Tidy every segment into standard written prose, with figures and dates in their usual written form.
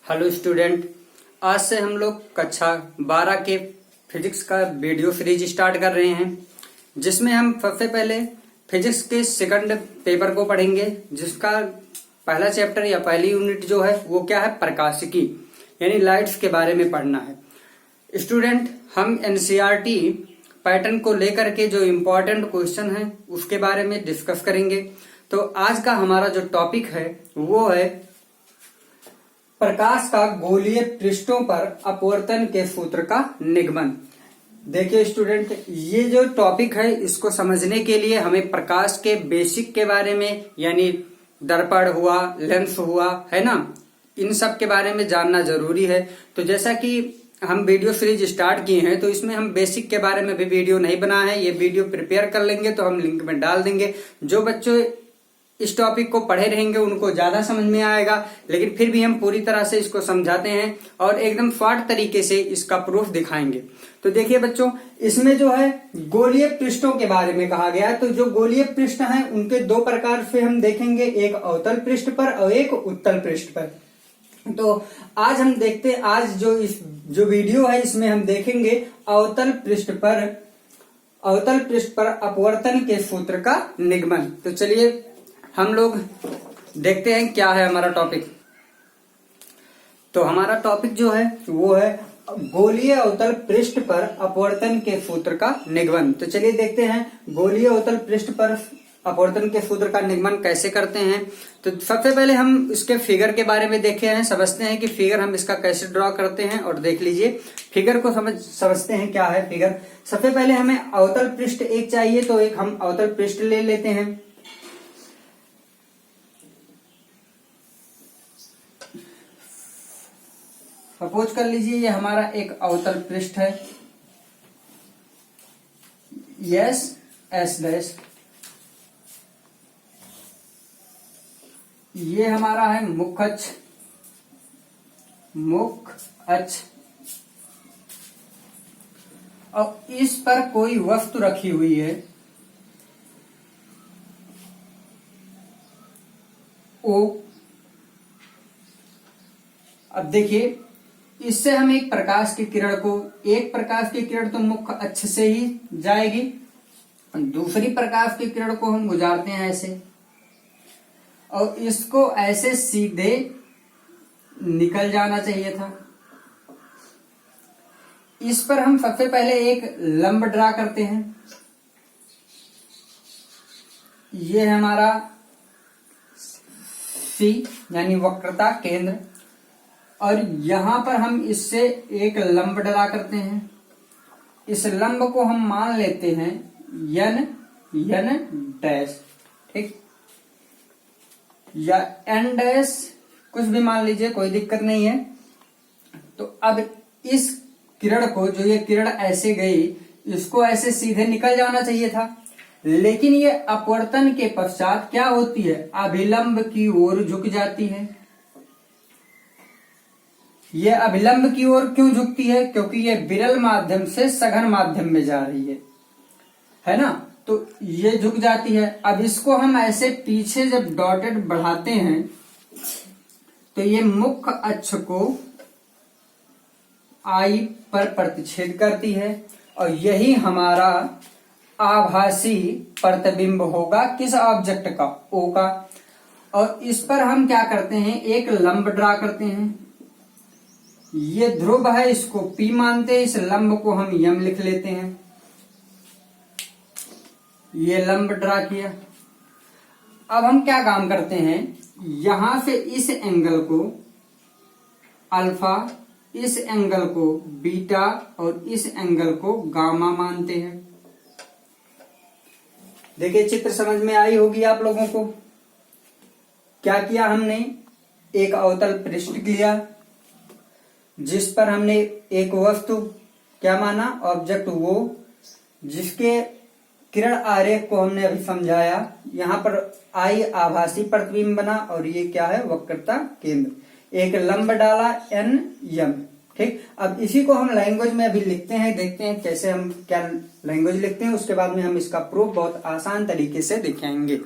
Hello student, आज से हम लोग कक्षा 12 के फिजिक्स का वीडियो सीरीज स्टार्ट कर रहे हैं, जिसमें हम सबसे पहले फिजिक्स के सेकंड पेपर को पढ़ेंगे, जिसका पहला चैप्टर या पहली यूनिट जो है वो क्या है, प्रकाशिकी यानी लाइट्स के बारे में पढ़ना है। स्टूडेंट, हम एनसीईआरटी पैटर्न को लेकर के जो इम्पोर्टेंट क्वेश्चन है उसके बारे में डिस्कस करेंगे। तो आज का हमारा जो टॉपिक है वो है प्रकाश का गोलीय पृष्ठों पर अपवर्तन के सूत्र का निगमन। देखिए स्टूडेंट, ये जो टॉपिक है इसको समझने के लिए हमें प्रकाश के बेसिक के बारे में यानी दर्पण हुआ, लेंस हुआ, है ना, इन सब के बारे में जानना जरूरी है। तो जैसा कि हम वीडियो सीरीज स्टार्ट किए हैं तो इसमें हम बेसिक के बारे में भी वीडियो नहीं बना है। ये वीडियो प्रिपेयर कर लेंगे तो हम लिंक में डाल देंगे। जो बच्चों इस टॉपिक को पढ़े रहेंगे उनको ज्यादा समझ में आएगा, लेकिन फिर भी हम पूरी तरह से इसको समझाते हैं और एकदम शॉर्ट तरीके से इसका प्रूफ दिखाएंगे। तो देखिए बच्चों, इसमें जो है गोलीय पृष्ठों के बारे में कहा गया है। तो जो गोलीय पृष्ठ हैं उनके दो प्रकार से हम देखेंगे, एक अवतल पृष्ठ पर और एक उत्तल पृष्ठ पर। तो आज हम देखते हैं, आज जो वीडियो है इसमें हम देखेंगे अवतल पृष्ठ पर अपवर्तन के सूत्र का निगमन। तो चलिए हम लोग देखते हैं क्या है हमारा टॉपिक। तो हमारा टॉपिक जो है वो है गोलीय अवतल पृष्ठ पर अपवर्तन के सूत्र का निगमन। तो चलिए देखते हैं गोलीय अवतल पृष्ठ पर अपवर्तन के सूत्र का निगमन कैसे करते हैं। तो सबसे पहले हम इसके फिगर के बारे में देखे हैं, समझते हैं कि फिगर हम इसका कैसे ड्रॉ करते हैं। और देख लीजिए फिगर को समझते हैं क्या है फिगर। सबसे पहले हमें अवतल पृष्ठ एक चाहिए, तो एक हम अवतल पृष्ठ ले लेते हैं। सपोज कर लीजिए ये हमारा एक अवतल पृष्ठ है, यस एस डैश। ये हमारा है मुख्य अक्ष और इस पर कोई वस्तु रखी हुई है ओ। अब देखिए इससे हम एक प्रकाश की किरण तो मुख्य अक्ष से ही जाएगी, दूसरी प्रकाश की किरण को हम गुजारते हैं ऐसे, और इसको ऐसे सीधे निकल जाना चाहिए था। इस पर हम सबसे पहले एक लंब ड्रा करते हैं। ये है हमारा सी यानी वक्रता केंद्र, और यहां पर हम इससे एक लंब ड्रा करते हैं। इस लंब को हम मान लेते हैं एन डैश, ठीक, या एन डैश, कुछ भी मान लीजिए, कोई दिक्कत नहीं है। तो अब इस किरण को, जो ये किरण ऐसे गई, इसको ऐसे सीधे निकल जाना चाहिए था, लेकिन ये अपवर्तन के पश्चात क्या होती है, अभिलंब की ओर झुक जाती है। ये अभिलंब की ओर क्यों झुकती है? क्योंकि ये विरल माध्यम से सघन माध्यम में जा रही है ना, तो ये झुक जाती है। अब इसको हम ऐसे पीछे जब डॉटेड बढ़ाते हैं तो ये मुख्य अक्ष को आई पर प्रतिच्छेद करती है, और यही हमारा आभासी प्रतिबिंब होगा किस ऑब्जेक्ट का, ओ का। और इस पर हम क्या करते हैं, एक लंब ड्रा करते हैं। ये ध्रुव है, इसको P मानते हैं, इस लंब को हम यम लिख लेते हैं। ये लंब ड्रा किया। अब हम क्या काम करते हैं, यहां से इस एंगल को अल्फा, इस एंगल को बीटा और इस एंगल को गामा मानते हैं। देखिए चित्र समझ में आई होगी आप लोगों को। क्या किया हमने, एक अवतल पृष्ठ लिया जिस पर हमने एक वस्तु क्या माना, ऑब्जेक्ट वो, जिसके किरण आरेख को हमने अभी समझाया। यहाँ पर आई आभासी प्रतिबिंब बना और ये क्या है, वक्रता केंद्र। एक लंब डाला एन यम, ठीक। अब इसी को हम लैंग्वेज में अभी लिखते हैं, देखते हैं कैसे हम क्या लैंग्वेज लिखते हैं, उसके बाद में हम इसका प्रूफ बहुत आसान तरीके से दिखाएंगे।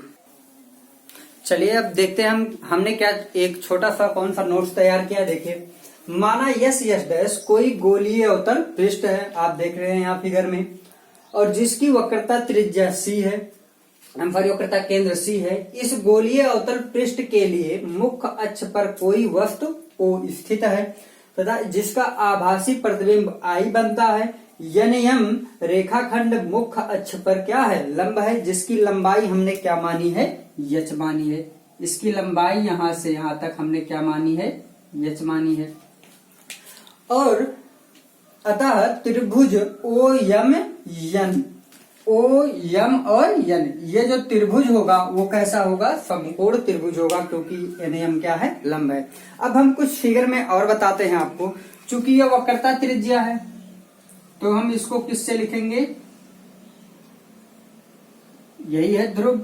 चलिए अब देखते हैं हमने क्या एक छोटा सा कौन सा नोट्स तैयार किया। देखिए, माना यस यस डैश कोई गोलीय अवतल पृष्ठ है, आप देख रहे हैं यहाँ फिगर में, और जिसकी वक्रता त्रिज्या सी है, वक्रता केंद्र सी है। इस गोलीय अवतल पृष्ठ के लिए मुख्य अक्ष पर कोई वस्तु O स्थित है तथा जिसका आभासी प्रतिबिंब I बनता है। यम रेखाखंड मुख्य अक्ष पर क्या है, लंब है, जिसकी लंबाई हमने क्या मानी है, यच मानी है। इसकी लंबाई यहां से यहां तक हमने क्या मानी है, यच मानी है। और अतः त्रिभुज ओ यम यन, ओ यम और यन, ये जो त्रिभुज होगा वो कैसा होगा, समकोण त्रिभुज होगा, क्योंकि एन यम क्या है, लंब है। अब हम कुछ फिगर में और बताते हैं आपको। चूंकि ये वक्रता त्रिज्या है तो हम इसको किससे लिखेंगे, यही है ध्रुव,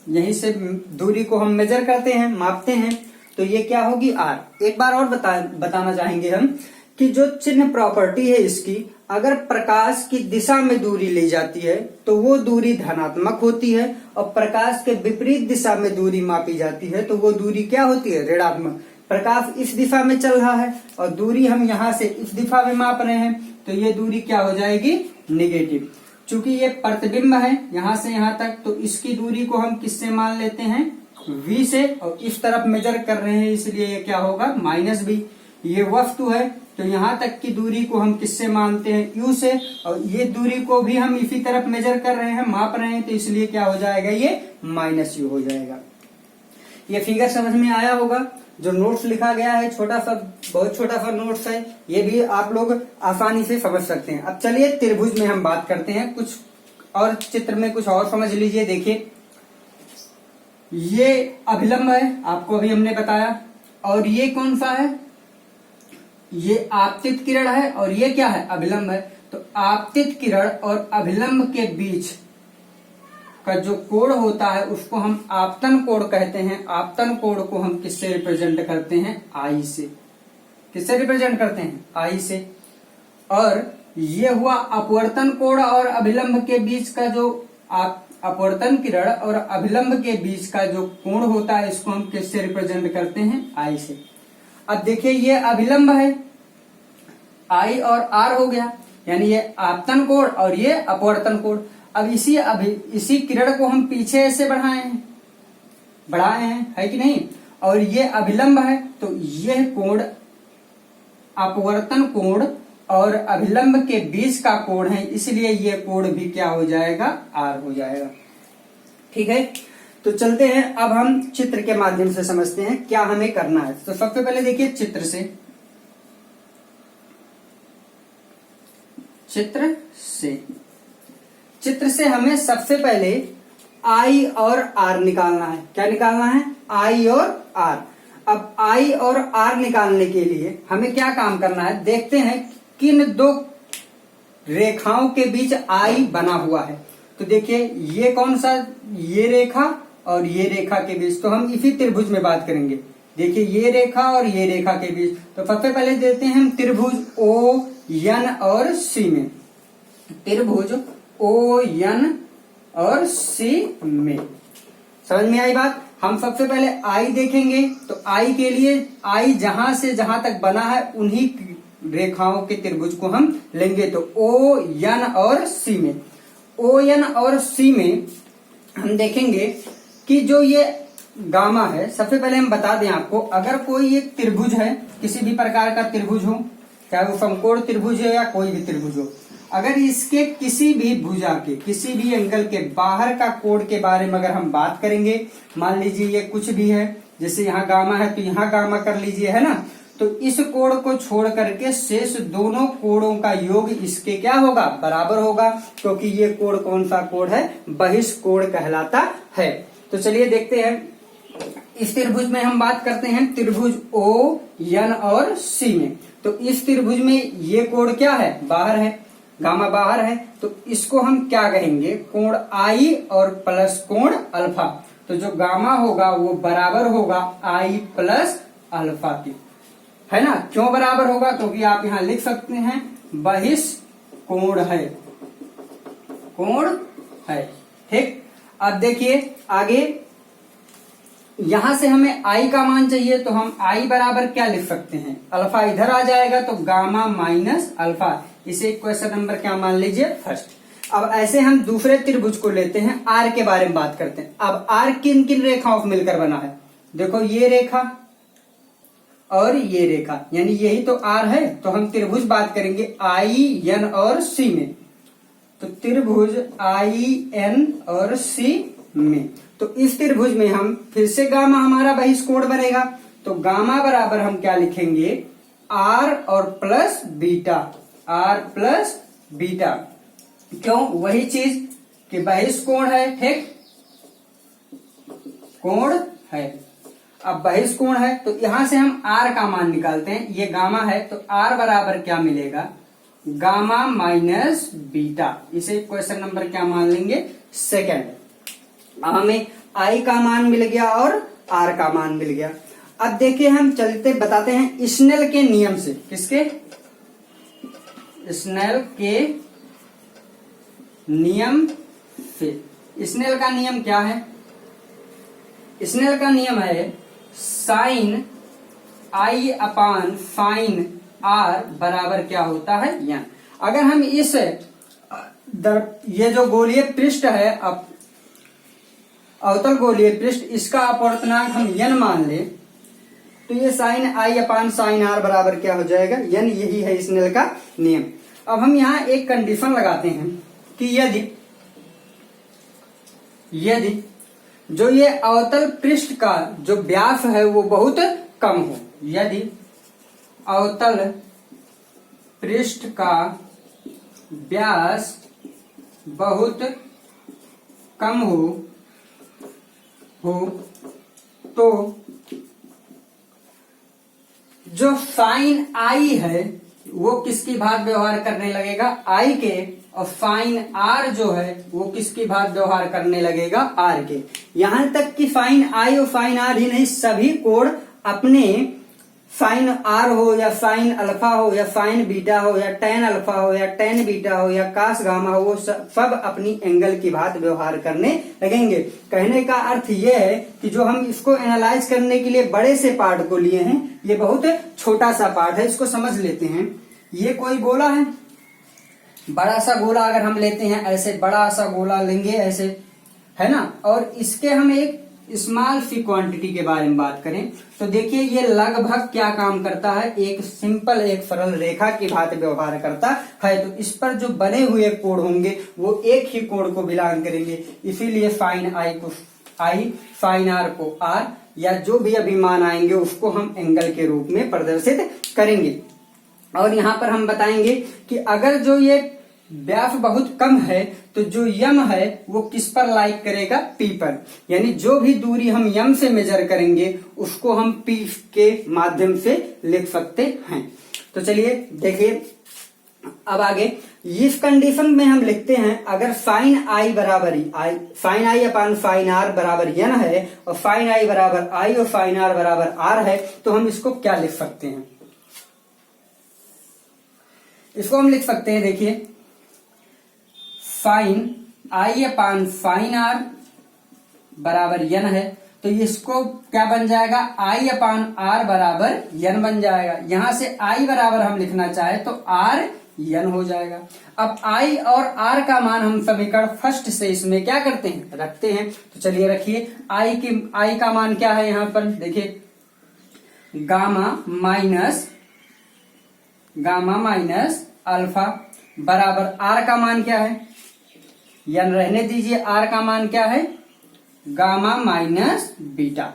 यहीं से दूरी को हम मेजर करते हैं, मापते हैं, तो ये क्या होगी, आर। एक बार और बताना चाहेंगे हम कि जो चिन्ह प्रॉपर्टी है इसकी, अगर प्रकाश की दिशा में दूरी ली जाती है तो वो दूरी धनात्मक होती है, और प्रकाश के विपरीत दिशा में दूरी मापी जाती है तो वो दूरी क्या होती है, ऋणात्मक। प्रकाश इस दिशा में चल रहा है और दूरी हम यहाँ से इस दिशा में माप रहे हैं, तो ये दूरी क्या हो जाएगी, निगेटिव। चूंकि ये प्रतिबिंब है यहाँ से यहाँ तक, तो इसकी दूरी को हम किससे मान लेते हैं, v से, और इस तरफ मेजर कर रहे हैं इसलिए ये क्या होगा, -v। ये वस्तु है तो यहाँ तक की दूरी को हम किससे मानते हैं, u से, और ये दूरी को भी हम इसी तरफ मेजर कर रहे हैं, माप रहे हैं, तो इसलिए क्या हो जाएगा, ये -u हो जाएगा। ये फिगर समझ में आया होगा। जो नोट्स लिखा गया है छोटा सा, बहुत छोटा सा नोट्स है, ये भी आप लोग आसानी से समझ सकते हैं। अब चलिए त्रिभुज में हम बात करते हैं, कुछ और चित्र में कुछ और समझ लीजिए। देखिए, ये अभिलंब है, आपको अभी हमने बताया, और ये कौन सा है, ये आपतित किरण है, और ये क्या है, अभिलंब है। तो आपतित किरण और अभिलंब के बीच का जो कोण होता है उसको हम आपतन कोण कहते हैं। आपतन कोण को हम किससे रिप्रेजेंट करते हैं, आई से। किससे रिप्रेजेंट करते हैं, आई से। और ये हुआ अपवर्तन कोण और अभिलंब के बीच का जो अपवर्तन किरण और अभिलंब के बीच का जो कोण होता है, इसको हम किससे रिप्रेजेंट करते हैं, आई से। अब देखिए, ये अभिलंब है, आई और आर हो गया, यानी ये आपतन कोण और ये अपवर्तन कोण। अब इसी किरण को हम पीछे ऐसे बढ़ाए हैं, है कि नहीं, और ये अभिलंब है, तो यह कोण अपवर्तन कोण और अभिलंब के बीच का कोण है, इसलिए ये कोण भी क्या हो जाएगा, आर हो जाएगा। ठीक है, तो चलते हैं अब हम चित्र के माध्यम से समझते हैं क्या हमें करना है। तो सबसे पहले देखिए, चित्र से हमें सबसे पहले आई और आर निकालना है। क्या निकालना है, आई और आर। अब आई और आर निकालने के लिए हमें क्या काम करना है, देखते हैं किन दो रेखाओं के बीच आई बना हुआ है। तो देखिए, ये कौन सा, ये रेखा और ये रेखा के बीच, तो हम इसी त्रिभुज में बात करेंगे। देखिए, ये रेखा और ये रेखा के बीच, तो सबसे पहले देते हैं हम त्रिभुज ओ एन और सी में। त्रिभुज ओ एन और सी में, समझ में आई बात। हम सबसे पहले आई देखेंगे, तो आई के लिए आई जहां से जहां तक बना है उन्हीं रेखाओं के त्रिभुज को हम लेंगे। तो ओ एन और सी में, ओ एन और सी में हम देखेंगे कि जो ये गामा है, सबसे पहले हम बता दें आपको, अगर कोई एक त्रिभुज है, किसी भी प्रकार का त्रिभुज हो, चाहे वो समकोण त्रिभुज हो या कोई भी त्रिभुज हो, अगर इसके किसी भी भुजा के, किसी भी एंगल के बाहर का कोण के बारे में अगर हम बात करेंगे, मान लीजिए ये कुछ भी है, जैसे यहाँ गामा है तो यहाँ गामा कर लीजिए, है ना, तो इस कोण को छोड़ करके शेष दोनों कोणों का योग इसके क्या होगा, बराबर होगा, क्योंकि ये कोण कौन सा कोण है, बहिष्कोण कहलाता है। तो चलिए देखते हैं, इस त्रिभुज में हम बात करते हैं त्रिभुज ओ एन और सी में। तो इस त्रिभुज में ये कोण क्या है, बाहर है, गामा बाहर है, तो इसको हम क्या कहेंगे, कोण आई और प्लस कोण अल्फा। तो जो गामा होगा वो बराबर होगा आई प्लस अल्फा की, है ना। क्यों बराबर होगा, क्योंकि आप यहां लिख सकते हैं बहिष्कोण है, कोण है। ठीक, अब देखिए आगे, यहां से हमें आई का मान चाहिए, तो हम आई बराबर क्या लिख सकते हैं, अल्फा इधर आ जाएगा तो गामा माइनस अल्फा। इसे क्वेश्चन नंबर क्या मान लीजिए, फर्स्ट। अब ऐसे हम दूसरे त्रिभुज को लेते हैं, आर के बारे में बात करते हैं। अब आर किन किन रेखाओं से मिलकर बना है, देखो ये रेखा और ये रेखा, यानी यही तो आर है। तो हम त्रिभुज बात करेंगे आई एन और सी में, तो त्रिभुज आई एन और सी में, तो इस त्रिभुज में हम फिर से गामा हमारा बहिष्कोण बनेगा, तो गामा बराबर हम क्या लिखेंगे, आर और plus beta, r plus beta. क्यों, वही चीज कि बहिष्कोण है, ठीक, कोण है। अब बहिष्कोण है तो यहां से हम आर का मान निकालते हैं, ये गामा है तो आर बराबर क्या मिलेगा, गामा माइनस बीटा। इसे क्वेश्चन नंबर क्या मान लेंगे, सेकंड। अब हमें आई का मान मिल गया और आर का मान मिल गया। अब देखिए हम चलते बताते हैं स्नेल के नियम से, किसके, स्नेल के नियम से। स्नेल का नियम क्या है, स्नेल का नियम है साइन आई अपान फाइन आर बराबर क्या होता है, यन। अगर हम इस ये जो गोलीय पृष्ठ है, अब अवतल गोलीय पृष्ठ, इसका अपवर्तनांक हम यन मान ले, तो ये sine I upon sine are बराबर क्या हो जाएगा, यन। यही है स्नेल का नियम। अब हम यहाँ एक कंडीशन लगाते हैं कि यदि जो ये अवतल पृष्ठ का जो व्यास है वो बहुत कम हो, यदि अवतल पृष्ठ का व्यास बहुत कम हो तो जो साइन आई है वो किसकी भांति व्यवहार करने लगेगा, आई के, और फाइन आर जो है वो किसकी भांति व्यवहार करने लगेगा, आर के। यहां तक कि फाइन आई और फाइन आर ही नहीं, सभी कोण अपने साइन आर हो या साइन अल्फा हो या साइन बीटा हो या टेन अल्फा हो या टेन बीटा हो या कास गामा हो, वो सब अपनी एंगल की भांति व्यवहार करने लगेंगे। कहने का अर्थ ये है कि जो हम इसको एनालाइज करने के लिए बड़े से पार्ट को लिए हैं, ये बहुत छोटा सा पार्ट है, इसको समझ लेते हैं। ये कोई गोला है, बड़ा सा गोला अगर हम लेते हैं, ऐसे बड़ा सा गोला लेंगे ऐसे, है ना, और इसके हम एक स्मॉल सी क्वांटिटी के बारे में बात करें तो देखिए ये लगभग क्या काम करता है, एक सिंपल एक सरल रेखा की भांति व्यवहार करता है। तो इस पर जो बने हुए कोण होंगे वो एक ही कोण को बिलोंग करेंगे, इसीलिए फाइन आई को आई, फाइन आर को आर, या जो भी अभी मान आएंगे उसको हम एंगल के रूप में प्रदर्शित करेंगे। और यहाँ पर हम बताएंगे कि अगर जो ये व्यास बहुत कम है तो जो यम है वो किस पर लाइक करेगा, पी पर, यानी जो भी दूरी हम यम से मेजर करेंगे उसको हम पी के माध्यम से लिख सकते हैं। तो चलिए देखिए अब आगे इस कंडीशन में हम लिखते हैं, अगर साइन आई बराबर I, sine I upon sine are बराबर यन है और साइन आई बराबर आई और साइन आर बराबर आर है, तो हम इसको क्या लिख सकते हैं, इसको हम लिख सकते हैं, देखिए sine I upon sine are बराबर यन है, तो इसको क्या बन जाएगा, आई अपान आर बराबर यन बन जाएगा। यहां से आई बराबर हम लिखना चाहे तो आर यन हो जाएगा। अब आई और आर का मान हम समीकरण फर्स्ट से इसमें क्या करते हैं, रखते हैं। तो चलिए रखिए, आई का मान क्या है, यहां पर देखिए गामा माइनस अल्फा बराबर आर का मान क्या है, यन रहने दीजिए, आर का मान क्या है, गामा माइनस बीटा।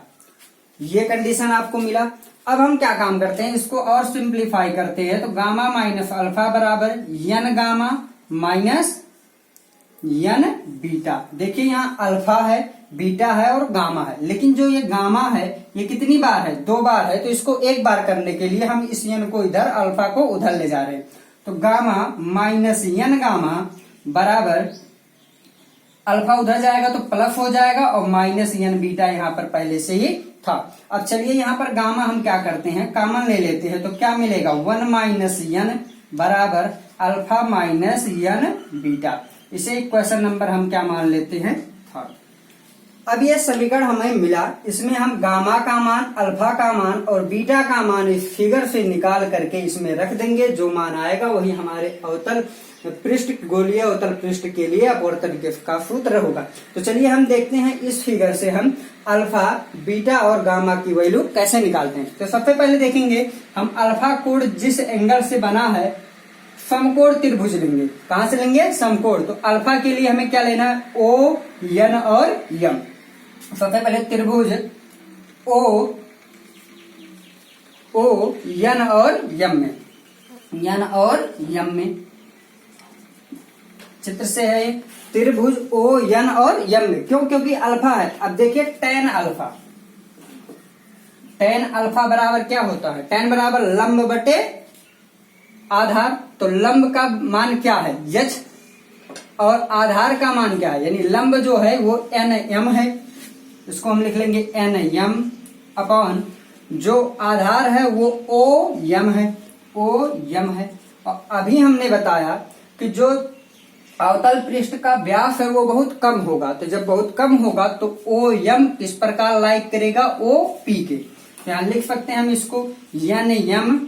ये कंडीशन आपको मिला। अब हम क्या काम करते हैं, इसको और सिंप्लीफाई करते हैं, तो गामा माइनस अल्फा बराबर यन गामा माइनस यन बीटा। देखिए यहाँ अल्फा है, बीटा है और गामा है, लेकिन जो ये गामा है ये कितनी बार है, 2 बार है, तो इसको एक बार करने के लिए हम इस यन को इधर, अल्फा को उधर ले जा रहे हैं। तो गामा माइनस यन गामा बराबर अल्फा उधर जाएगा तो प्लस हो जाएगा और माइनस यन बीटा यहाँ पर पहले से ही था। अब चलिए यहाँ पर गामा हम क्या करते हैं, कॉमन ले लेते हैं, तो क्या मिलेगा, 1 माइनस यन बराबर अल्फा माइनस यन बीटा। इसे क्वेश्चन नंबर हम क्या मान लेते हैं, थर्ड। अब ये समीकरण हमें मिला, इसमें हम गामा का मान, अल्फा का मान और बीटा का मान इस फिगर से निकाल करके इसमें रख देंगे। जो मान आएगा वही हमारे अवतल पृष्ठ, गोलीय अवतल पृष्ठ के लिए अपवर्तन का सूत्र होगा। तो चलिए हम देखते हैं इस फिगर से हम अल्फा, बीटा और गामा की वैल्यू कैसे निकालते हैं। तो सबसे पहले देखेंगे हम अल्फा कोण जिस एंगल से बना है समकोण त्रिभुज लेंगे। कहां से लेंगे? समकोण। तो अल्फा के लिए हमें क्या लेना है? ओ, एन और यम। सबसे पहले त्रिभुज ओ, एन और यम में, एन और यम में चित्र से है त्रिभुज ओ, एन और यम में। क्यों? क्योंकि अल्फा है। अब देखिए tan अल्फा, tan अल्फा बराबर क्या होता है? tan बराबर लंब बटे आधार। तो लंब का मान क्या है? यच, और आधार का मान क्या है? यानी लंब जो है वो एन एम है, इसको हम लिख लेंगे एन एम अपॉन जो आधार है वो ओ यम है, ओ यम है। और अभी हमने बताया कि जो अवतल पृष्ठ का व्यास है वो बहुत कम होगा। तो जब बहुत कम होगा तो ओ यम किस प्रकार लाइक करेगा? ओ पी के। यहां लिख सकते हैं हम इसको N M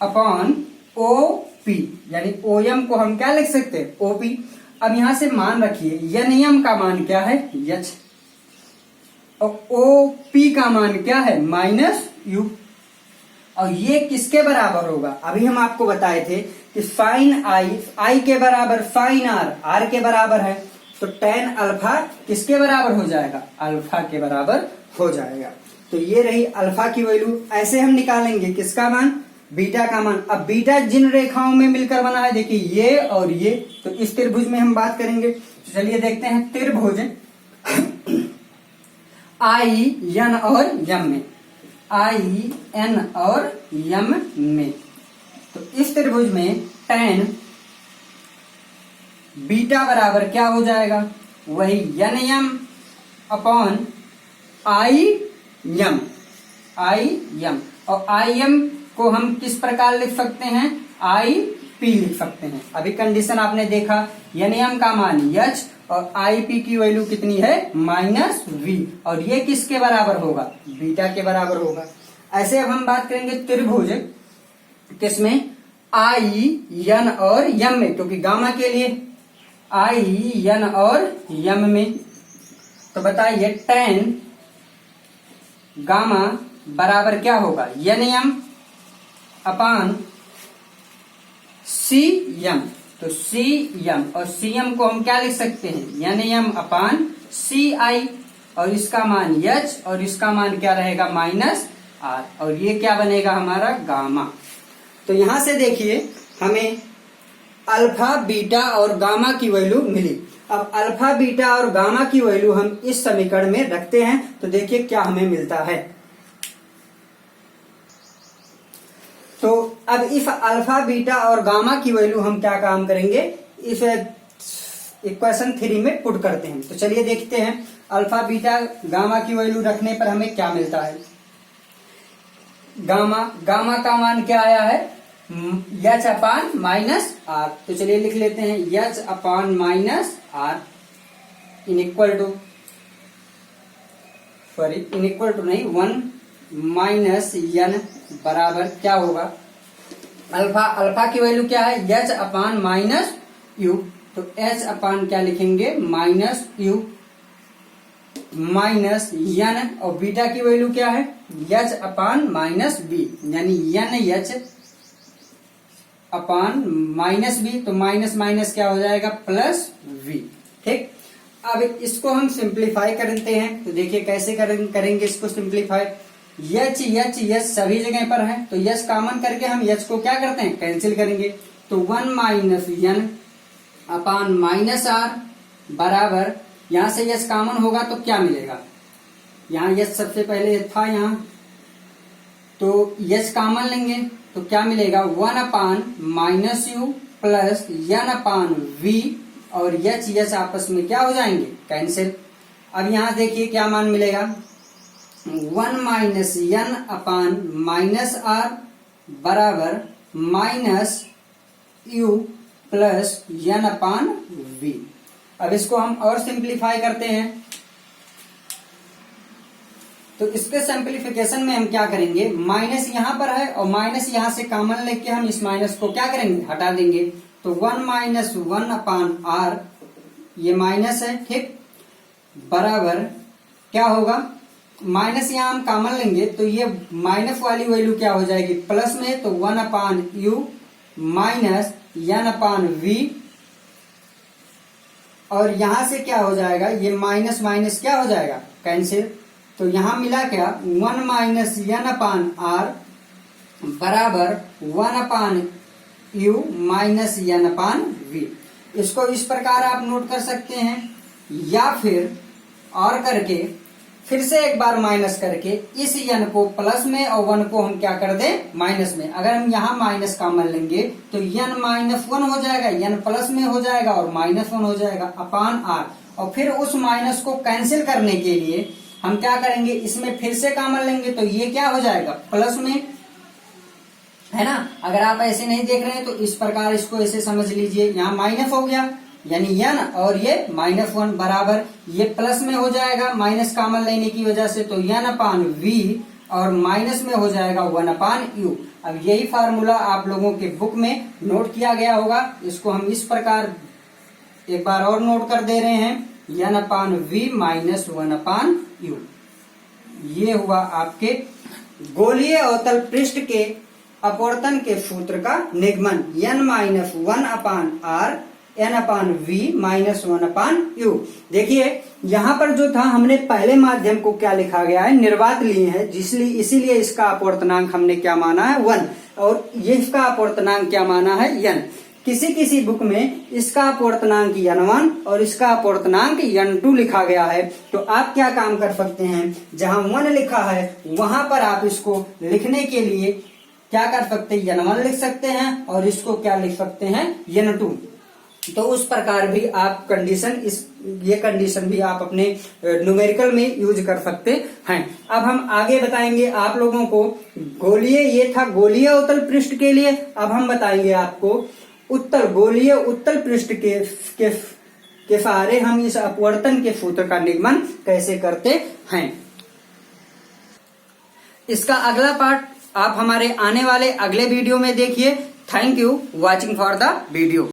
upon O P, यानी ओ एम को हम क्या लिख सकते हैं? O P. अब यहां से मान रखिए एन एम का मान क्या है? यच, और ओ पी का मान क्या है? Minus you. और ये किसके बराबर होगा? अभी हम आपको बताए थे कि साइन आई के बराबर साइन आर के बराबर है। तो tan अल्फा किसके बराबर हो जाएगा? अल्फा के बराबर हो जाएगा। तो ये रही अल्फा की वैल्यू। ऐसे हम निकालेंगे किसका मान? बीटा का मान। अब बीटा जिन रेखाओं में मिलकर बना है, देखिए ये और ये, तो इस त्रिभुज में हम बात करेंगे। तो चलिए देखते हैं त्रिभुज आई एन और यम में, आई एन और यम में। तो इस त्रिभुज में tan बीटा बराबर क्या हो जाएगा? वही एन यम अपॉन आई यम, आई यम। और आई यम को हम किस प्रकार लिख सकते हैं? आई पी लिख सकते हैं। अभी कंडीशन आपने देखा, एन यम का मान यच और आई पी की वैल्यू कितनी है? Minus v. और ये किसके बराबर होगा? बीटा के बराबर होगा। ऐसे अब हम बात करेंगे त्रिभुज किसमें? आई एन और यम में, क्योंकि गामा के लिए आई एन और यम में। तो बताइए tan गामा बराबर क्या होगा? एन एम अपान सी एम। तो सी एम, और सी एम को हम क्या लिख सकते हैं? एन एम अपान सी आई, और इसका मान एच और इसका मान क्या रहेगा? Minus r. और ये क्या बनेगा हमारा? गामा। तो यहां से देखिए हमें अल्फा, बीटा और गामा की वैल्यू मिली। अब अल्फा, बीटा और गामा की वैल्यू हम इस समीकरण में रखते हैं। तो देखिए क्या हमें मिलता है। तो अब इस अल्फा, बीटा और गामा की वैल्यू हम क्या काम करेंगे? इस इक्वेशन 3 में पुट करते हैं। तो चलिए देखते हैं अल्फा, बीटा, गामा की वैल्यू रखने पर हमें क्या मिलता है। गामा का मान क्या आया है? H upon minus r. तो चलिए लिख लेते हैं एच अपान माइनस आर इन इक्वल टू नहीं 1 माइनस एन बराबर क्या होगा? अल्फा की वैल्यू क्या है? H upon minus u. तो एच अपान क्या लिखेंगे? माइनस यू माइनस एन, और बीटा की वैल्यू क्या है? एच अपान माइनस बी, यानी n h upon minus b. तो माइनस माइनस क्या हो जाएगा? Plus v. ठीक। अब इसको हम सिंप्लीफाई करते हैं। तो देखिए कैसे करेंगे इसको सिंप्लीफाई। एच एच एच सभी जगह पर है, तो एच कॉमन करके हम एच को क्या करते हैं? कैंसिल करेंगे। तो 1 minus N upon minus are बराबर, यहां से एच कॉमन होगा तो क्या मिलेगा? यहाँ एच सबसे पहले था यहाँ, तो एच कॉमन लेंगे तो क्या मिलेगा? 1 upon minus you plus N upon v, और एच एच आपस में क्या हो जाएंगे? कैंसिल। अब यहां देखिए क्या मान मिलेगा? 1 minus N upon minus are बराबर minus you plus N upon V. अब इसको हम और सिंप्लीफाई करते हैं। तो इसके सिंपलीफिकेशन में हम क्या करेंगे, माइनस यहाँ पर है और माइनस यहाँ से कॉमन लेके हम इस माइनस को क्या करेंगे, हटा देंगे। तो 1 माइनस 1/r, ये माइनस है, ठीक, बराबर क्या होगा, माइनस यहाँ हम कॉमन लेंगे तो ये माइनस वाली वैल्यू क्या हो जाएगी, प्लस में, तो 1/u माइनस n/v, और यहां से क्या हो जाएगा, ये माइनस माइनस क्या हो जाएगा, कैंसिल। तो यहां मिला क्या, 1 माइनस n/r बराबर 1/u माइनस n/v। इसको इस प्रकार आप नोट कर सकते हैं, या फिर और करके फिर से एक बार माइनस करके इस n को प्लस में और 1 को हम क्या कर दें, माइनस में। अगर हम यहाँ माइनस कॉमन लेंगे तो n -1 हो जाएगा, n प्लस में हो जाएगा और -1 हो जाएगा अपान r। और फिर उस माइनस को कैंसिल करने के लिए हम क्या करेंगे, इसमें फिर से कॉमन लेंगे तो ये क्या हो जाएगा, प्लस में, है ना। अगर आप ऐसे नहीं देख रहे हैं तो इस प्रकार इसको ऐसे समझ लीजिए, यहाँ माइनस हो गया यानी n और ये -1 बराबर ये प्लस में हो जाएगा माइनस कॉमन लेने की वजह से, तो n/v और माइनस में हो जाएगा 1/u। अब यही फार्मूला आप लोगों के बुक में नोट किया गया होगा, इसको हम इस प्रकार एक बार और नोट कर दे रहे हैं, n/v माइनस 1/u। ये हुआ आपके गोलीय अवतल पृष्ठ के अपवर्तन के सूत्र का निगमन, n-1/r n/v माइनस 1/u। देखिए यहाँ पर जो था हमने पहले माध्यम को क्या लिखा गया है, निर्वात लिए हैं, इसीलिए इसका अपवर्तनांक हमने क्या माना है, 1, और ये इसका अपवर्तनांक क्या माना है, n। किसी किसी बुक में इसका अपवर्तनांक n1 और इसका अपवर्तनांक n2 लिखा गया है। तो आप क्या काम कर सकते हैं, जहां 1 लिखा है वहां पर आप इसको लिखने के लिए क्या कर सकते हैं, n1 लिख सकते हैं और इसको क्या लिख सकते हैं, n2। तो उस प्रकार भी आप ये कंडीशन भी आप अपने न्यूमेरिकल में यूज कर सकते हैं। अब हम आगे बताएंगे आप लोगों को ये था गोलीय उत्तल पृष्ठ के लिए। अब हम बताएंगे आपको गोलीय उत्तल पृष्ठ के सहारे हम इस अपवर्तन के सूत्र का निगमन कैसे करते हैं। इसका अगला पार्ट आप हमारे आने वाले अगले वीडियो में देखिए। Thank you watching for the video.